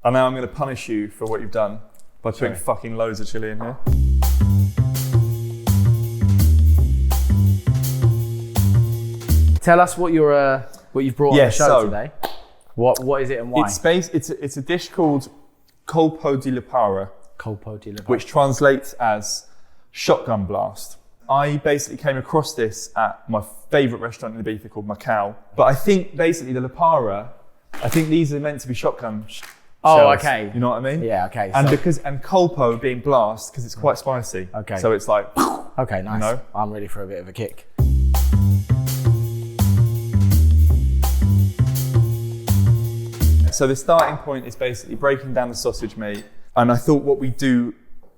And now I'm going to punish you for what you've done by putting fucking loads of chili in here. Tell us what you've brought on the show today. What is it and why? It's a dish called colpo di LUPARA. Colpo di LUPARA. Which translates as shotgun blast. I basically came across this at my favourite restaurant in Ibiza called Macau. But I think basically the LUPARA, I think these are meant to be shotgun shells. Oh, okay. You know what I mean? Yeah, okay. And colpo being blast because it's quite spicy. Okay. So it's like, okay, nice. You know? I'm ready for a bit of a kick. So the starting point is basically breaking down the sausage meat. And I thought what we do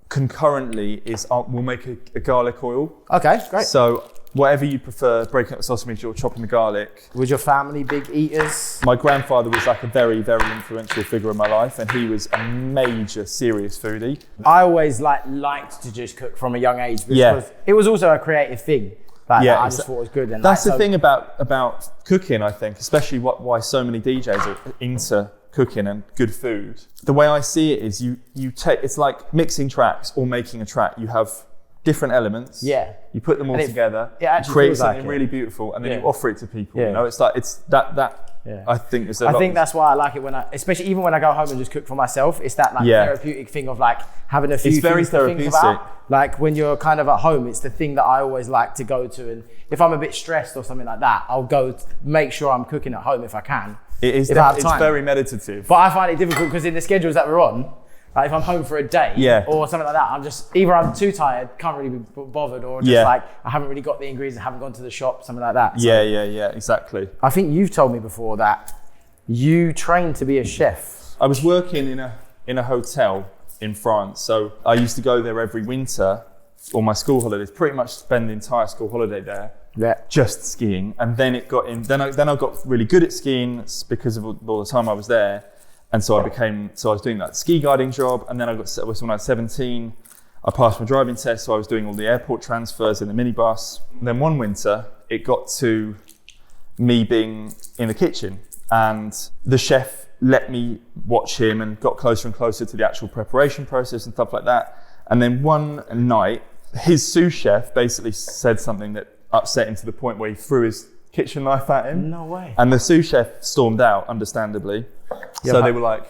concurrently is we'll make a garlic oil. Okay, great. So whatever you prefer, breaking up the sausage meat or chopping the garlic. Was your family big eaters? My grandfather was like a very, very influential figure in my life, and he was a major serious foodie. I always liked to just cook from a young age because it was also a creative thing. I just thought it was good. And that's the thing about cooking, I think, especially why so many DJs are into cooking and good food. The way I see it is you take, it's like mixing tracks or making a track. You have different elements. Yeah. You put them all together. It actually create feels something like really beautiful, and then you offer it to people. Yeah. You know, it's like that. Yeah. I think there's I think that's why I like it especially even when I go home and just cook for myself. It's that therapeutic thing of like having a few things to think about. Like when you're kind of at home, it's the thing that I always like to go to. And if I'm a bit stressed or something like that, I'll go make sure I'm cooking at home if I can. It is. It's very meditative. But I find it difficult because in the schedules that we're on, like if I'm home for a day or something like that, I'm just either I'm too tired, can't really be bothered, or just like I haven't really got the ingredients, I haven't gone to the shop, something like that. So yeah, exactly. I think you've told me before that you trained to be a chef. I was working in a hotel in France, so I used to go there every winter on my school holidays. Pretty much spend the entire school holiday there. Yeah. Just skiing, and then it got in. Then I got really good at skiing because of all the time I was there. And so I was doing that ski guiding job, and then when I was 17, I passed my driving test, so I was doing all the airport transfers in the minibus. And then one winter, it got to me being in the kitchen, and the chef let me watch him and got closer and closer to the actual preparation process and stuff like that. And then one night, his sous chef basically said something that upset him to the point where he threw his kitchen knife at him. No way. And the sous chef stormed out, understandably. So they were like,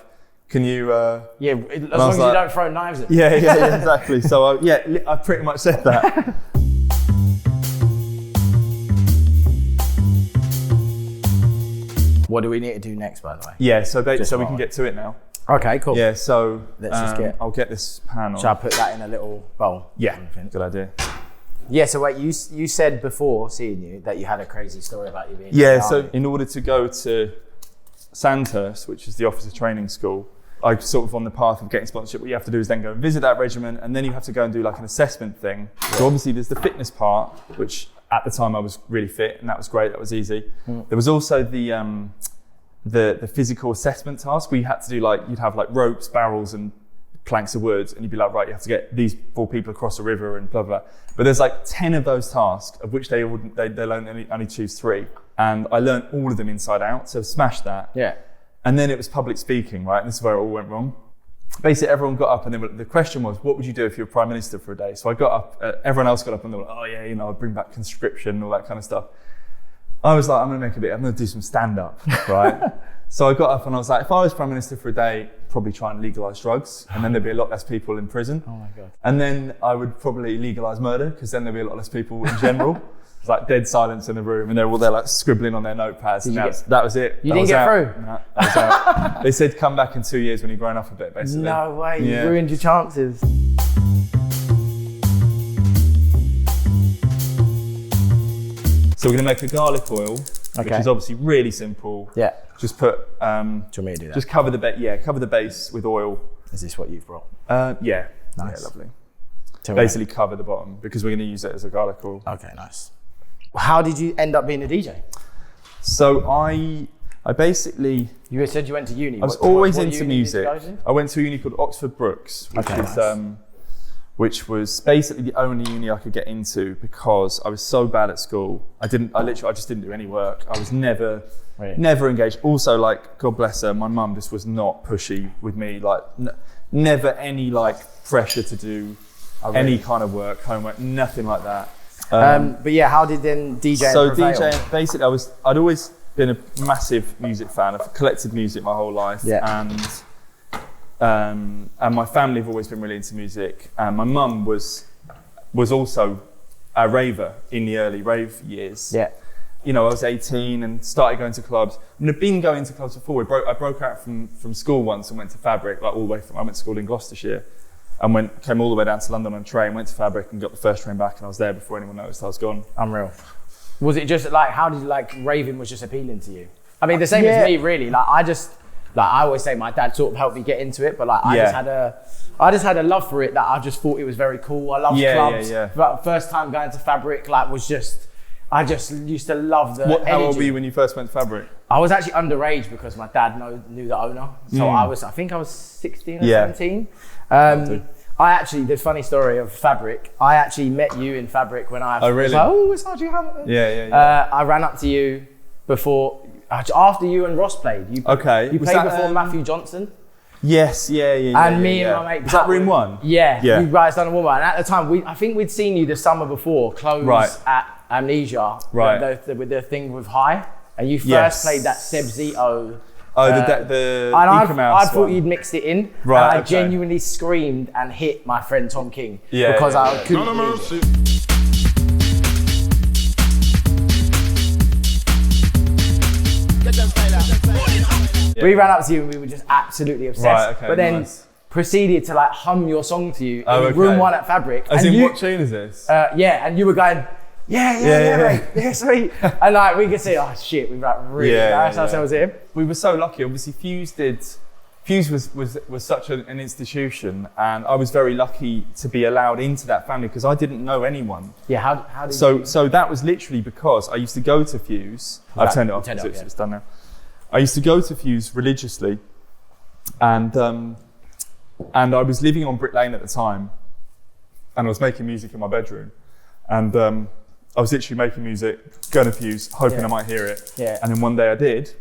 can you... as long as you don't throw knives at me. Yeah, exactly. So I pretty much said that. What do we need to do next, by the way? Yeah, so we can get to it now. Okay, cool. Yeah, so let's just I'll get this pan on. Shall I put that in a little bowl? Yeah, good idea. Yeah, so wait, you said before seeing you that you had a crazy story about you being so in order to go to Sandhurst, which is the officer training school, I was sort of on the path of getting sponsorship. What you have to do is then go and visit that regiment, and then you have to go and do like an assessment thing. Yeah. So obviously there's the fitness part, which at the time I was really fit, and that was great, that was easy. There was also the physical assessment task where you had to do you'd have ropes, barrels and planks of wood, and you'd be like, right, you have to get these 4 people across a river and blah, blah, blah. But there's 10 of those tasks, of which they'll only choose 3. And I learned all of them inside out, so smashed that. Yeah. And then it was public speaking, right? And this is where it all went wrong. Basically, everyone got up, and then the question was, what would you do if you were Prime Minister for a day? So I got up, everyone else got up, and they were like, oh yeah, I'd bring back conscription and all that kind of stuff. I was like, I'm going to do some stand-up, right? So I got up and I was like, if I was Prime Minister for a day, probably try and legalise drugs, and then there'd be a lot less people in prison. Oh my God. And then I would probably legalise murder, because then there'd be a lot less people in general. It's like dead silence in the room, and they're all there scribbling on their notepads. That was it. You didn't get through? No, that was out. They said come back in 2 years when you've grown up a bit, basically. No way, you ruined your chances. So we're going to make a garlic oil, which is obviously really simple. Yeah. Just put... do you want me to do that? Just cover the base with oil. Is this what you've brought? Yeah. Nice. Yeah, lovely. Basically cover the bottom, because we're going to use it as a garlic oil. Okay, nice. How did you end up being a DJ? So I basically... You said you went to uni. I was always into music. I went to a uni called Oxford Brookes, which was basically the only uni I could get into because I was so bad at school. I just didn't do any work. I was never Never engaged. Also, like, God bless her, my mum just was not pushy with me. Like, never any like pressure to do any kind of work, homework, nothing like that. But yeah, how did then DJing prevail? DJing, basically, I'd always been a massive music fan. I've collected music my whole life, and my family have always been really into music. And my mum was also a raver in the early rave years. Yeah. You know, I was 18 and started going to clubs. And I'd been going to clubs before. I broke out from school once and went to Fabric, like all the way from, I went to school in Gloucestershire and came all the way down to London on a train, went to Fabric and got the first train back, and I was there before anyone noticed I was gone. Unreal. Was it just like, how did like raving was just appealing to you? I mean, the same as me, really. Like, I always say my dad sort of helped me get into it, but like I just had a love for it that I just thought it was very cool. I loved clubs. But first time going to Fabric, like, was just, I just used to love the energy. How old were you when you first went to Fabric? I was actually underage because my dad knew the owner. So I think I was 16 or 17. The funny story of Fabric, I actually met you in Fabric when I was like, it's Archie Hamilton. I ran up to you after you and Ross played. You played before Matthew Johnson. Yes, And me and my mate. Was that room 1? Yeah. You guys done a woman. And at the time, I think we'd seen you the summer before, close at Amnesia. With the thing with High. And you first played that Seb Zito. The I thought you'd mixed it in. Right. And I genuinely screamed and hit my friend Tom King. Because I couldn't. We ran up to you and we were just absolutely obsessed. But then proceeded to like hum your song to you in room 1 at Fabric. As in, what tune is this? And you were going, mate. Yeah, sweet. And like we could say, oh shit, we like really embarrassed ourselves here. We were so lucky. Obviously, Fuse was such an institution, and I was very lucky to be allowed into that family because I didn't know anyone. Yeah, how did you? So that was literally because I used to go to Fuse. I've turned it off, it's done now. I used to go to Fuse religiously, and I was living on Brick Lane at the time, and I was making music in my bedroom, and I was literally making music, going to Fuse, hoping I might hear it. And then one day I did,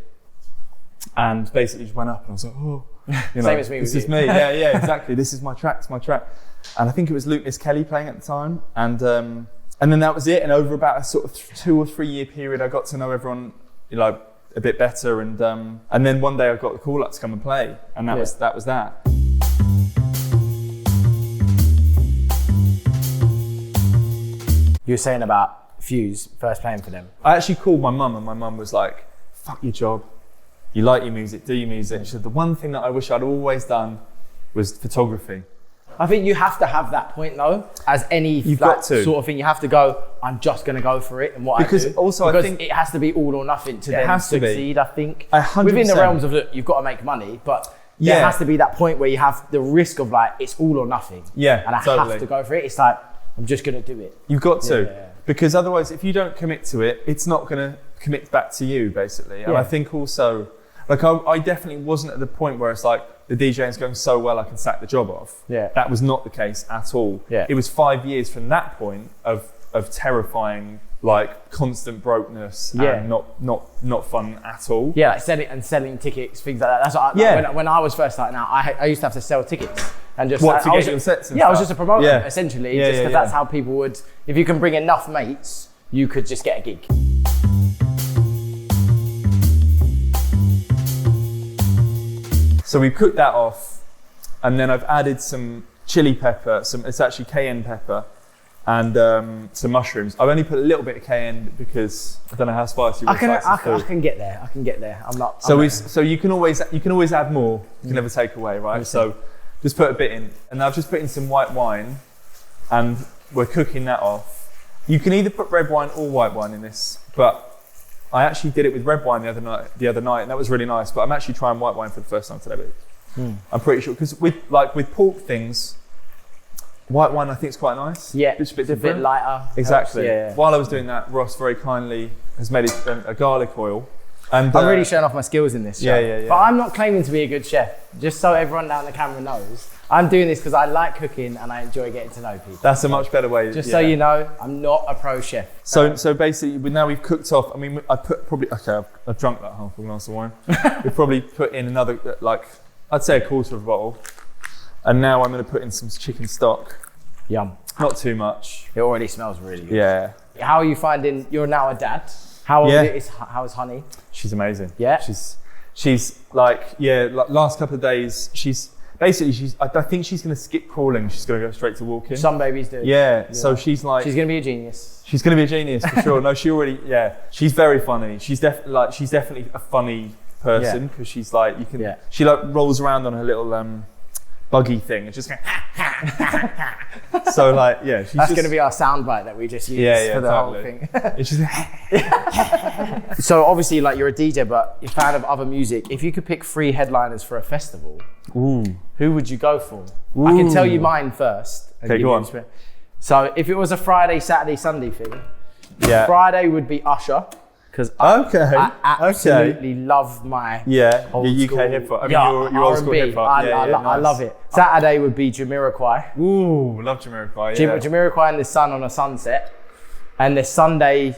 and basically just went up and I was like, oh, you know, same as me. This is me. Yeah, exactly. This is my track. It's my track. And I think it was Lucas Kelly playing at the time, and then that was it. And over about a sort of 2 or 3 year period, I got to know everyone, like, a bit better, and then one day I got the call up to come and play, and that was that. You were saying about Fuse first playing for them. I actually called my mum, and my mum was like, fuck your job, you like your music, do your music. She said, the one thing that I wish I'd always done was photography. I think you have to have that point though, as any sort of thing. You have to go, I'm just going to go for it and what I do. Because I think it has to be all or nothing to then succeed, I think. 100%. Within the realms of, look, you've got to make money, but there has to be that point where you have the risk of like, it's all or nothing. Yeah, and I have to go for it. It's like, I'm just going to do it. You've got to. Because otherwise, if you don't commit to it, it's not going to commit back to you, basically. And I think also, like, I definitely wasn't at the point where it's like, the DJing's going so well I can sack the job off. That was not the case at all. It was 5 years from that point of terrifying, like, constant brokenness and not fun at all. Like selling tickets, things like that. That's what when I was first starting out, I used to have to sell tickets and just to get your sets. And I was just a promoter essentially, just because that's how people would. If you can bring enough mates, you could just get a gig. So we cooked that off, and then I've added some chili pepper, it's actually cayenne pepper, and some mushrooms. I've only put a little bit of cayenne because I don't know how spicy I can get there. I'm not. So you can always add more. You can never take away, right? So just put a bit in, and I've just put in some white wine, and we're cooking that off. You can either put red wine or white wine in this, but I actually did it with red wine the other night, and that was really nice. But I'm actually trying white wine for the first time today. I'm pretty sure, because with pork things, white wine I think is quite nice. It's a bit lighter. Exactly. While I was doing that, Ross very kindly has made a garlic oil, And I'm really showing off my skills in this show. Yeah. But I'm not claiming to be a good chef. Just so everyone down the camera knows, I'm doing this because I like cooking and I enjoy getting to know people. That's a much better way. Just so you know, I'm not a pro chef. So basically, now we've cooked off. I mean, I put probably I've drunk that half a glass of wine. We've probably put in another I'd say a quarter of a bottle, and now I'm going to put in some chicken stock. Yum. Not too much. It already smells really good. Yeah. How are you finding? You're now a dad. How old is Honey? She's amazing. Yeah. She's like last couple of days I think she's going to skip crawling. She's going to go straight to walking. Some babies do. Yeah. So she's like. She's going to be a genius. She's going to be a genius for sure. No, she already. Yeah. She's very funny. She's definitely a funny person because she's like she like rolls around on her little buggy thing and just going. So like she's that's going to be our soundbite that we just use for the whole thing. It's just So obviously, like, you're a DJ, but you're a fan of other music. If you could pick 3 headliners for a festival, who would you go for? I can tell you mine first. Okay, go on. So if it was a Friday, Saturday, Sunday thing, Friday would be Usher. Because I absolutely love my old UK hip hop. I mean, your old school hip hop. I love it. Saturday would be Jamiroquai. Ooh, love Jamiroquai. Jamiroquai and the Sun on a Sunset. And the Sunday,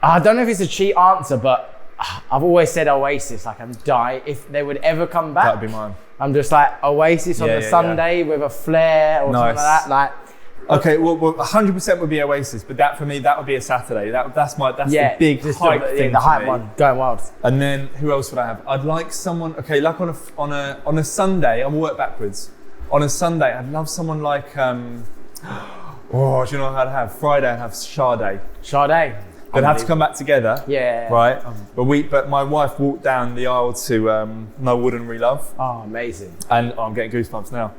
I don't know if it's a cheat answer, but I've always said Oasis. Like, I'm dying. If they would ever come back, that'd be mine. I'm just like Oasis on the Sunday with a flare or something like that. Like. Okay, well, 100% would be Oasis, but that for me, that would be a Saturday. That's the big hype thing. The hype one, going wild. And then who else would I have? I'd like someone. Okay, like on a Sunday, I'll work backwards. On a Sunday, I'd love someone like. Do you know what I'd have? Friday, I'd have Sade. Sade. They'd have to come back together. Yeah. Right. But my wife walked down the aisle to No Ordinary Love. Oh, amazing. And I'm getting goosebumps now.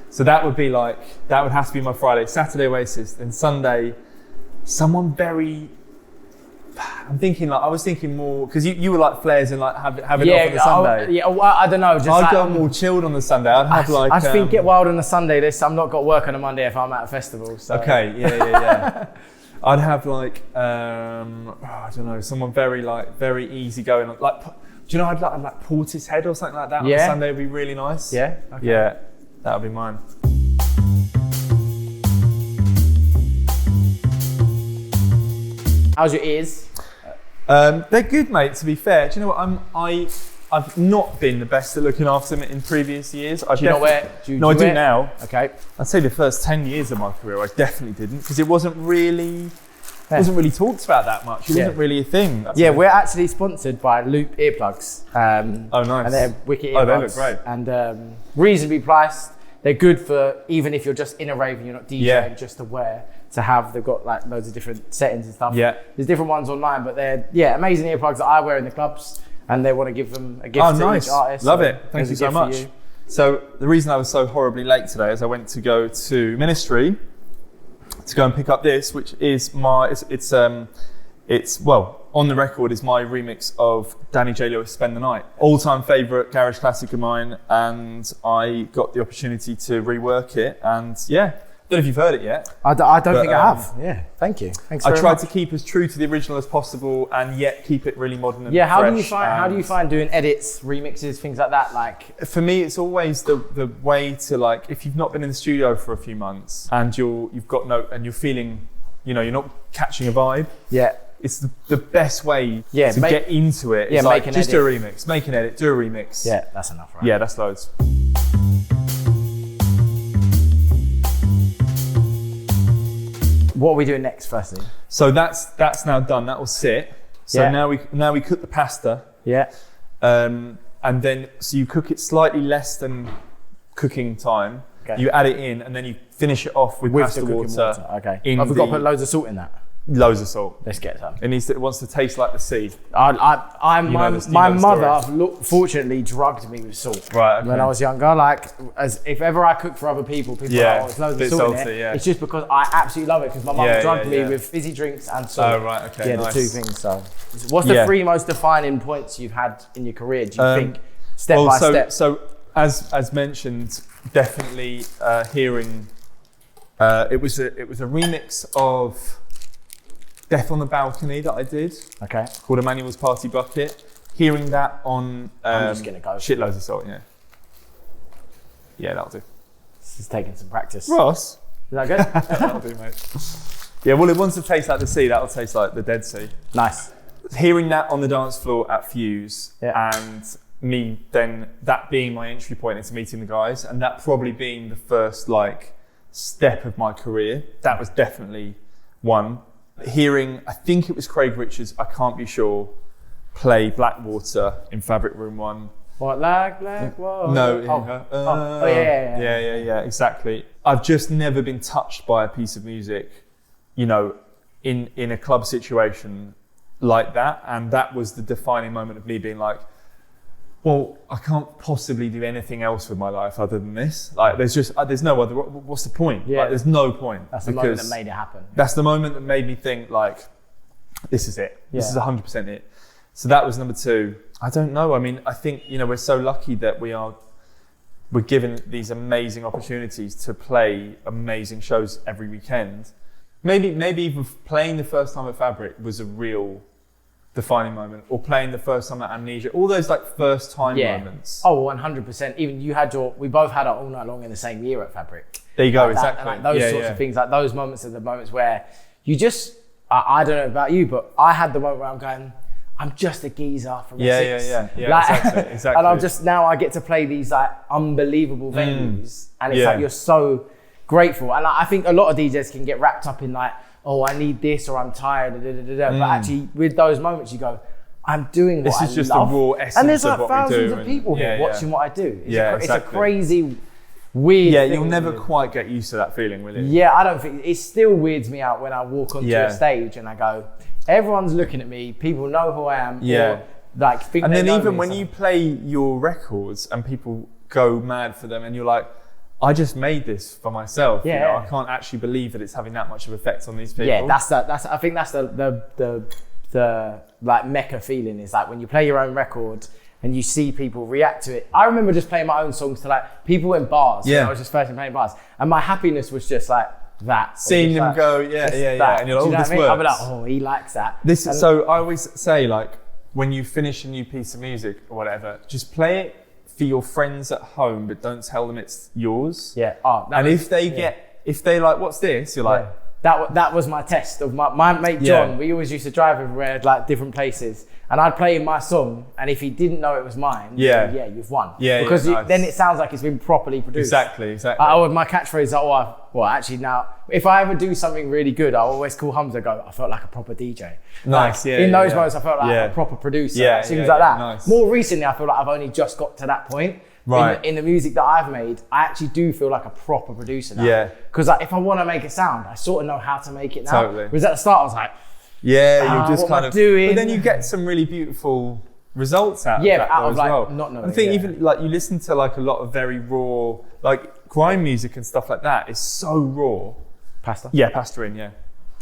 So that would have to be my Friday. Saturday Oasis, then Sunday, someone very. I was thinking more because you were like flares and like having it off on the Sunday. I don't know. I'd go more chilled on the Sunday. I'd think get wild on the Sunday. I'm not got work on a Monday if I'm at a festival. So. Okay, yeah. I'd have like I don't know, someone very easy going. Like, do you know I'd like Portishead or something like that on a Sunday would be really nice. Yeah. Okay. Yeah. That would be mine. How's your ears? They're good, mate, to be fair. Do you know what? I've not been the best at looking after them in previous years. I do now. Okay. I'd say the first 10 years of my career, I definitely didn't because it wasn't really talked about that much. It wasn't really a thing. We're actually sponsored by Loop earplugs. Oh, nice. And they're wicked earplugs. Oh, they look great. And reasonably priced. They're good for even if you're just in a rave and you're not DJing, just to wear, to have. They've got like loads of different settings and stuff. Yeah. There's different ones online, but they're amazing earplugs that I wear in the clubs, and they want to give them a gift to each artist. Love it. Thank you so much. So the reason I was so horribly late today is I went to go to Ministry to go and pick up this, which is it's on the record is my remix of Danny J. Lewis Spend the Night. All-time favourite garage classic of mine, and I got the opportunity to rework it, and I don't know if you've heard it yet. I don't think I have. Yeah, thank you. Thanks very much. I tried to keep as true to the original as possible and yet keep it really modern and fresh. How do you find doing edits, remixes, things like that? Like, for me, it's always the way to, like, if you've not been in the studio for a few months and you've got you're feeling, you're not catching a vibe. Yeah. It's the best way to get into it. Yeah, like, just do a remix, make an edit, do a remix. Yeah, that's enough, right? Yeah, that's loads. What are we doing next, firstly? So that's now done. That will sit. So now we cook the pasta. Yeah. And then so you cook it slightly less than cooking time. Okay. You add it in, and then you finish it off with pasta water. Okay. Have we got to put loads of salt in that? Loads of salt. Let's get some. It wants to taste like the sea. My mother, fortunately, drugged me with salt. Right. Okay. When I was younger, like, if ever I cook for other people are like, there's loads of salt in it. Yeah. It's just because I absolutely love it because my mum drugged me with fizzy drinks and salt. Oh, right. Okay. Yeah, nice. The two things. So, what's the 3 most defining points you've had in your career? Do you think step by step? So as mentioned, definitely hearing. It was a remix of Death on the Balcony that I did. Okay. Called Emmanuel's Party Bucket. hearing that on I'm just gonna go shitloads of salt, yeah, that'll do. This is taking some practice. Ross, is that good? that'll do, mate. Yeah, well, it wants to taste like the sea. That'll taste like the Dead Sea. Nice. Hearing that on the dance floor at Fuse, yeah. and me then that being my entry point into meeting the guys, and that probably being the first like step of my career. That was definitely one. Hearing, I think it was Craig Richards, I can't be sure, play Blackwater in Fabric Room 1. What, like Blackwater? No. Yeah, exactly. I've just never been touched by a piece of music, you know, in a club situation like that. And that was the defining moment of me being like, well, I can't possibly do anything else with my life other than this. Like, there's no other, what's the point? Yeah. Like, there's no point. That's the moment that made it happen. That's the moment that made me think, like, this is it. Yeah. This is 100% it. So that was number 2. I don't know. I mean, I think, you know, we're so lucky that we're given these amazing opportunities to play amazing shows every weekend. Maybe even playing the first time at Fabric was a real defining moment, or playing the first time at Amnesia, all those like first time moments. Oh, 100%. Even we both had our all night long in the same year at Fabric. There you go, like exactly. That, and like those sorts of things, like those moments are the moments where you just, I don't know about you, but I had the moment where I'm going, I'm just a geezer from Essex. Yeah, like, exactly. And I'm just, now I get to play these like unbelievable venues, and it's like you're so grateful. And I think a lot of DJs can get wrapped up in like, oh, I need this, or I'm tired, but actually with those moments you go, I'm doing what I love. This is just the raw essence and there's like like thousands of people here watching what I do. It's a crazy, weird thing. You'll never quite get used to that feeling, will you? Yeah, I don't think, it still weirds me out when I walk onto a stage and I go, everyone's looking at me, people know who I am, or like think and they then know even me, when you play your records and people go mad for them and you're like, I just made this for myself. Yeah. You know, I can't actually believe that it's having that much of effect on these people. Yeah, I think that's the like mecca feeling, is like when you play your own record and you see people react to it. I remember just playing my own songs to like people in bars. When I was just first playing bars, and my happiness was just like that. Seeing them go, and you're like, oh, this works. I'll be like, oh, he likes that. So I always say, like, when you finish a new piece of music or whatever, just play it for your friends at home, but don't tell them it's yours. Yeah. If they like, what's this? You're like, that was my test of my mate John. We always used to drive everywhere, like different places, and I'd play my song, and if he didn't know it was mine, then, you've won. Because then it sounds like it's been properly produced. Exactly. My catchphrase is actually now, if I ever do something really good, I always call Hamza, go, I felt like a proper DJ. Nice, like, in those moments, I felt like a proper producer. Things like that. Nice. More recently, I feel like I've only just got to that point. Right. In the music that I've made, I actually do feel like a proper producer now. Yeah. Because like, if I want to make a sound, I sort of know how to make it now. Totally. Whereas at the start, I was like, you're just kind of doing. But then you get some really beautiful results out of that out of as like well. Not knowing. I think even like you listen to like a lot of very raw, like grime music and stuff like that is so raw. Pasta? Yeah, pasta in,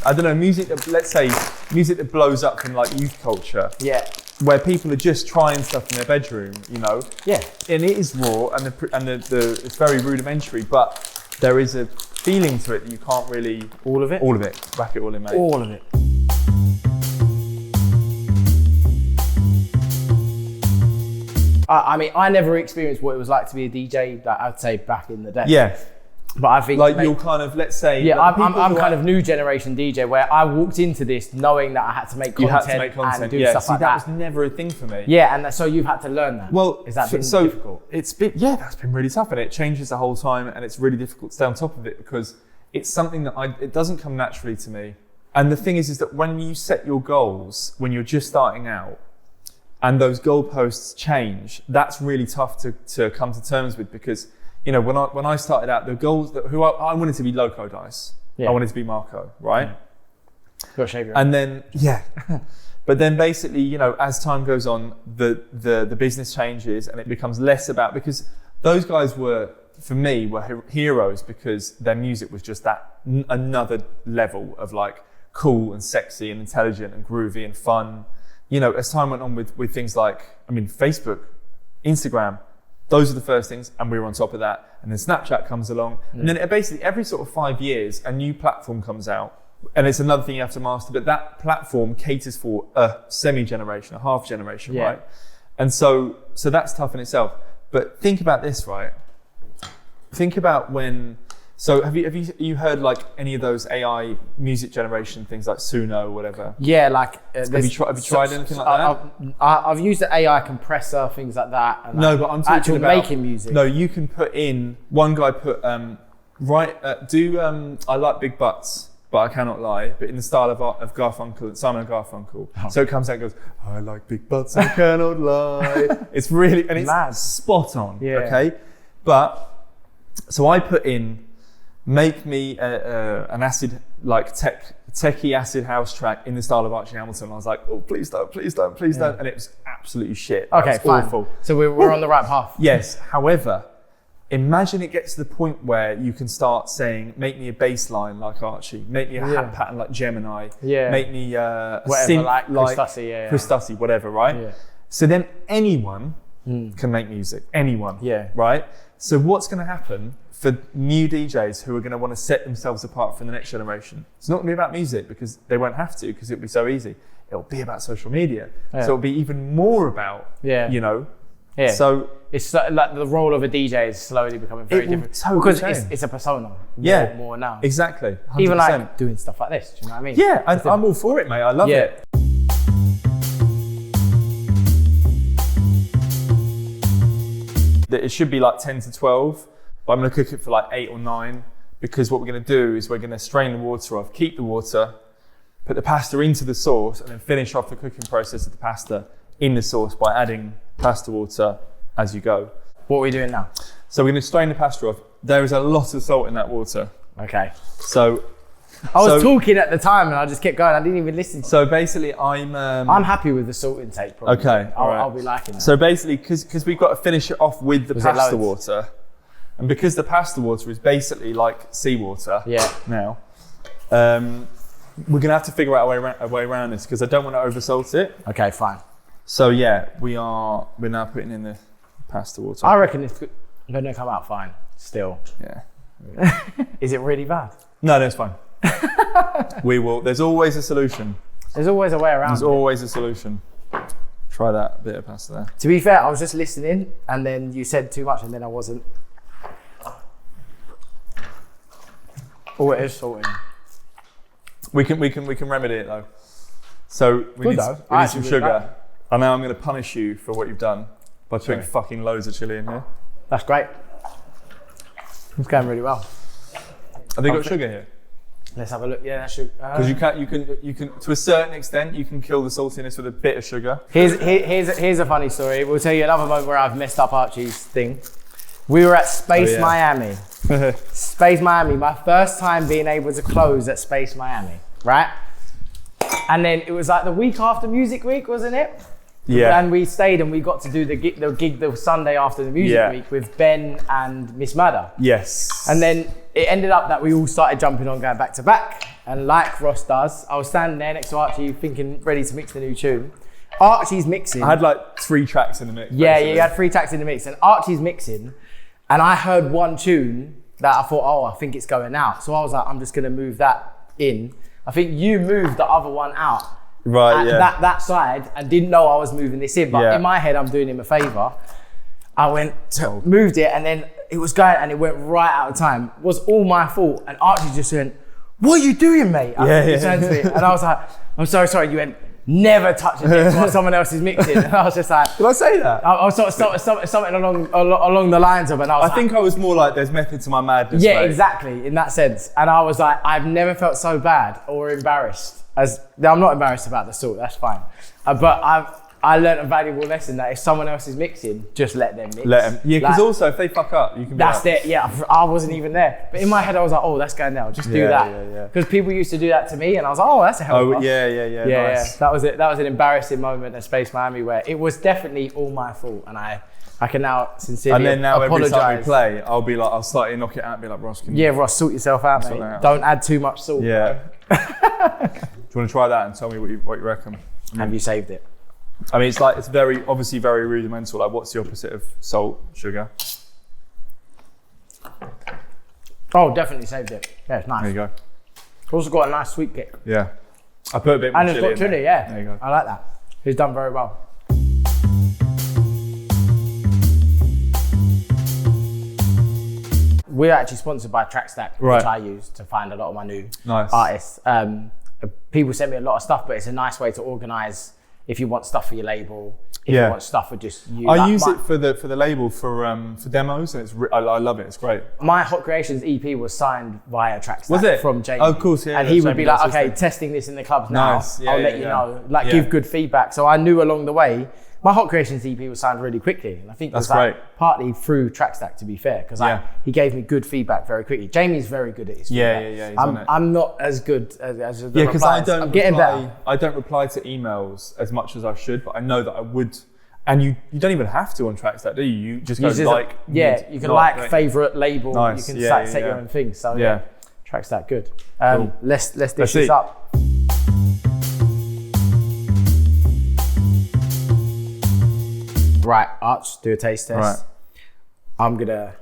I don't know, music that, let's say, music that blows up from like youth culture. Yeah. Where people are just trying stuff in their bedroom, you know. Yeah. And it is raw and the it's very rudimentary, but there is a feeling to it that you can't really. All of it? All of it. Whack it all in, mate. All of it. I mean, I never experienced what it was like to be a DJ, that I'd say back in the day. Yeah. But I think like you're kind of, let's say, yeah, I'm kind of new generation DJ where I walked into this knowing that I had to make content, and do stuff like that. That was never a thing for me. Yeah, and so you've had to learn that. Well, is that been difficult? It's been that's been really tough, and it changes the whole time, and it's really difficult to stay on top of it because it's something that it doesn't come naturally to me. And the thing is that when you set your goals when you're just starting out, and those goalposts change, that's really tough to come to terms with because. You know, when I started out, the goals I wanted to be Loco Dice. Yeah. I wanted to be Marco, right? Got to shave your and then but then basically, you know, as time goes on, the business changes and it becomes less about, because those guys were heroes because their music was just that another level of like cool and sexy and intelligent and groovy and fun. You know, as time went on with things like, I mean, Facebook, Instagram. Those are the first things, and we were on top of that. And then Snapchat comes along, and then basically every sort of 5 years, a new platform comes out. and it's another thing you have to master, but that platform caters for a semi-generation, a half generation, right? And so that's tough in itself. But think about this, right? Think about so have you heard like any of those AI music generation things like Suno or whatever? Yeah, like have you tried anything like that? I've used the AI compressor, things like that. And no, but I'm talking about making music. No, you can put in. One guy put I like big butts, but I cannot lie. But in the style of Garfunkel, Simon and Garfunkel. Oh. So it comes out and goes, I like big butts, I cannot lie. It's really and it's mad. Spot on. Yeah. Okay, but so I put in. Make me an acid, like techie acid house track in the style of Archie Hamilton. I was like, oh, please don't. And it was absolutely shit. Okay, fine. Awful. So we're on the right path. Yes. However, imagine it gets to the point where you can start saying, make me a bass line like Archie. Make me a hat pattern like Gemini. Yeah. Make me a whatever, synth like Chris Tussey, whatever, right? Yeah. So then anyone can make music. Anyone. Yeah. Right? So what's going to happen for new DJs who are going to want to set themselves apart from the next generation? It's not going to be about music because they won't have to, because it'll be so easy. It'll be about social media. So it'll be even more about, you know. Yeah. So it's like the role of a DJ is slowly becoming very different. Totally because it's a persona. More now. Exactly. 100%. Even like doing stuff like this. Do you know what I mean? Yeah, I'm all for it, mate. I love it. It should be like 10 to 12. But I'm going to cook it for like 8 or 9, because what we're going to do is we're going to strain the water off, keep the water, put the pasta into the sauce, and then finish off the cooking process of the pasta in the sauce by adding pasta water as you go. What are we doing now? So we're going to strain the pasta off. There is a lot of salt in that water. Okay. So I was talking at the time and I just kept going. I didn't even listen. So basically I'm happy with the salt intake probably. Okay. I'll be liking that. So basically, because we've got to finish it off with the pasta water. And because the pasta water is basically like seawater now, we're going to have to figure out a way around this, because I don't want to oversalt it. Okay, fine. So we're now putting in the pasta water. I reckon it's going to come out fine still. Yeah. Is it really bad? No, it's fine. There's always a solution. There's always a way around. There's always a solution. Try that bit of pasta there. To be fair, I was just listening and then you said too much and then I wasn't. Oh, it is salty. We can remedy it though. So we need some sugar. And now I'm going to punish you for what you've done by putting fucking loads of chili in here. That's great. It's going really well. Have they got sugar here? Let's have a look. Yeah, that's sugar. Because you can to a certain extent you can kill the saltiness with a bit of sugar. Here's a funny story. We'll tell you another moment where I've messed up Archie's thing. We were at Space Miami. Space Miami, my first time being able to close at Space Miami, right? And then it was like the week after Music Week, wasn't it? Yeah. And we stayed and we got to do the gig the Sunday after the Music Week with Ben and Miss Murder. Yes. And then it ended up that we all started jumping on, going back to back. And like Ross does, I was standing there next to Archie thinking, ready to mix the new tune. Archie's mixing. I had like 3 tracks in the mix. Yeah, you had 3 tracks in the mix and Archie's mixing. And I heard one tune that I thought, I think it's going out. So I was like, I'm just gonna move that in. I think you moved the other one out. Right, that side, and didn't know I was moving this in. But in my head, I'm doing him a favor. I moved it, and then it was going, and it went right out of time. It was all my fault. And Archie just went, what are you doing, mate? And I was like, I'm so sorry. You went, never touch it while someone else is mixing. And I was just like, did I say that? I was something along the lines of it. And I think I was more like, there's method to my madness. Yeah, mate. Exactly, in that sense. And I was like, I've never felt so bad or embarrassed I'm not embarrassed about the salt, that's fine. But I learned a valuable lesson that if someone else is mixing, just let them mix. Let them. Yeah, because also if they fuck up, you can. That's it. Yeah, I wasn't even there. But in my head, I was like, oh, that's going now. Just do that. Because people used to do that to me, and I was like, oh, that's a help. Oh, yeah. Nice. That was it. That was an embarrassing moment at Space Miami where it was definitely all my fault, and I can now sincerely apologize. And then now every time we play, I'll slightly knock it out and be like, Ross, Ross, sort yourself out, mate. Don't add too much salt. Yeah. Do you want to try that and tell me what you reckon? Have you saved it? I mean, it's obviously very rudimental. Like, what's the opposite of salt? Sugar. Oh, definitely saved it. Yeah, it's nice. There you go. Also got a nice sweet kick. Yeah. I put a bit more chili in. And it's got chili, yeah. There you go. I like that. He's done very well. We're actually sponsored by TrackStack, which I use to find a lot of my new artists. People send me a lot of stuff, but it's a nice way to organise if you want stuff for your label, if you want stuff for just you. I use it for the label for demos, and I love it. It's great. My Hot Creations EP was signed via TrackStack. Was it? From Jamie. Oh, of course, yeah. And he would be like, okay, testing this in the clubs now. I'll let you know. Like, give good feedback. So I knew along the way. My Hot Creations EP was signed really quickly, and I think that's partly through TrackStack, to be fair, because he gave me good feedback very quickly. Jamie's very good at his feedback. He's on it. I'm not as good as the because I'm getting better. I don't reply to emails as much as I should, but I know that I would. And you don't even have to on TrackStack, do you? You just go like. You can like favourite label. Nice. You can set your own thing. So TrackStack, good. Cool. Let's dish this up. Right, Arch, do a taste test. Right. I'm gonna.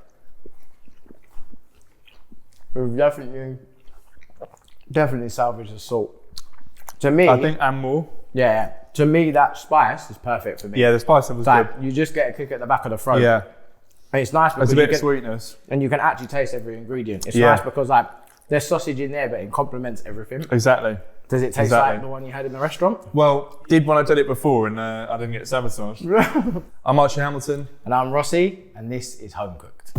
We've definitely salvage the salt. To me, I think and more. Yeah. To me, that spice is perfect for me. Yeah, the spice was good. You just get a kick at the back of the throat. Yeah. And it's nice because there's a bit of sweetness. And you can actually taste every ingredient. It's nice because like there's sausage in there, but it complements everything. Exactly. Does it taste like the one you had in the restaurant? Well, did when I did it before and I didn't get sabotaged. I'm Archie Hamilton. And I'm Rossi, and this is Homecooked.